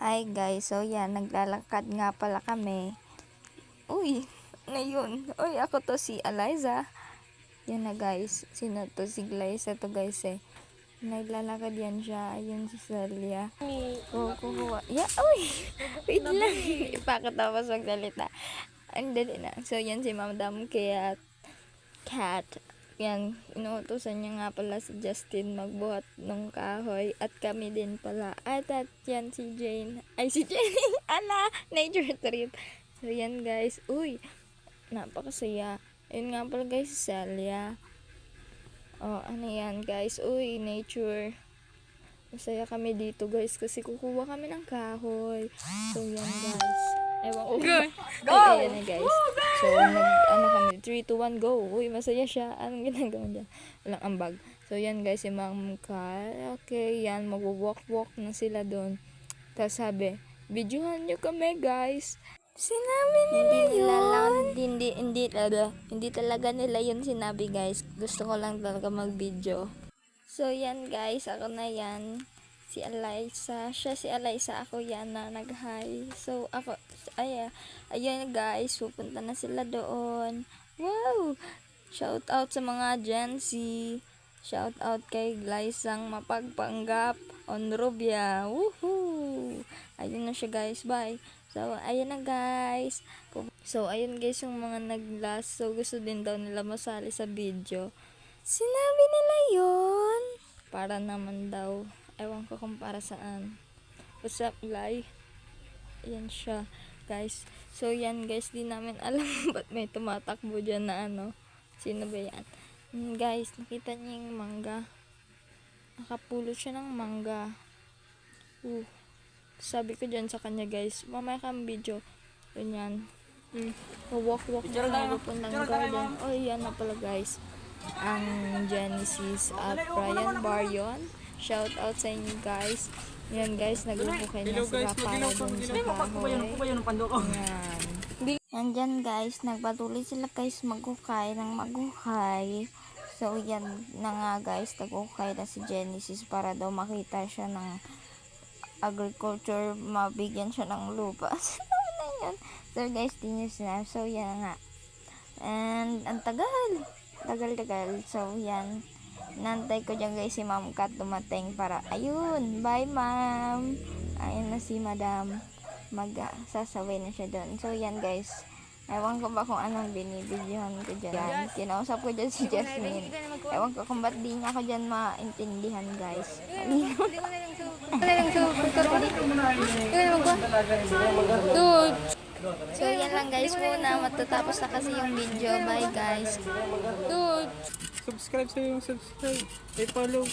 Hi guys, so yan, naglalakad nga pala kami. Uy, na yun. Uy, ako to si Eliza. Yan na guys, sino to? Si Glyza to guys eh. Naglalakad yan siya, ayun si Celia. Kukuha. Yeah, uy! Wait lang. Ipakatapos magsalita. Ang dali na. So yan si Madam Cat. Yan, inuutosan niya nga pala si Justin magbuhat ng kahoy at kami din pala. At yan si Jane. Ay, si Jane. Ala, nature trip. So yan guys. Uy, napakasaya. Ayun nga pala guys, si Celia. Oh, ano yan guys. Uy, nature. Masaya kami dito guys kasi kukuha kami ng kahoy. So yan guys. Ewan ko. Go! Ay, ayan na guys. So, kami, 3, 2, 1, go. Uy, masaya siya. Anong ginagawa niya? Walang ambag. So, yan guys, si Ma'am Kat. Okay, yan, mag-walk-walk na sila doon. Tapos sabi, videohan nyo kami guys. Sinabi nila yun. Hindi talaga nila yun sinabi guys. Gusto ko lang talaga mag-video. So, yan guys, ako na yan. Si Eliza, siya si Eliza, ako yan na nag-hi. So, ako, ayun guys, pupunta na sila doon. Wow! Shout out sa mga Gen Z. Shout out kay Glizang mapagpanggap on Rubia. Woohoo! Ayun na siya guys, bye. So, ayun na guys. So, ayun guys yung mga nag-last. So, gusto din daw nila masali sa video. Sinabi nila yun. Para naman daw. Ewan ko kung para saan. What's up, Lai? Ayan siya, guys. So, yan, guys. Di namin alam ba't may tumatakbo dyan na ano. Sino ba yan? Guys, nakita niyo yung mangga. Nakapulot siya ng mangga. Sabi ko dyan sa kanya, guys. Mamaya kang video. Ganyan. Walk-walk dyan na pupuntang garden. Oh, yan na pala, guys. Ang Genesis at Brian Baryon. Shout out sa inyo guys. Yan guys, nagbubukay na sila para dun sa kahoy. Yan. Nandyan guys, nagpatuloy sila guys maghukay ng maghukay. So yan na nga guys, naghukay na si Genesis para daw makita siya ng agriculture, mabigyan siya ng lupa. So guys, tinis na. So yan nga. And ang tagal. So yan. Nantay ko dyan guys si Ma'am Kat dumating para ayun, bye ma'am. Ayun na si Madam, sasaway na siya doon. So yan guys, ewan ko ba kung anong binibidyohan ko dyan. Kinausap ko dyan si Jasmine. Ewan ko kung ba't di niya ako dyan maintindihan guys. So yan lang guys muna, matatapos na kasi yung video. Bye guys. Subscribe sa yung subscribe. I-follow.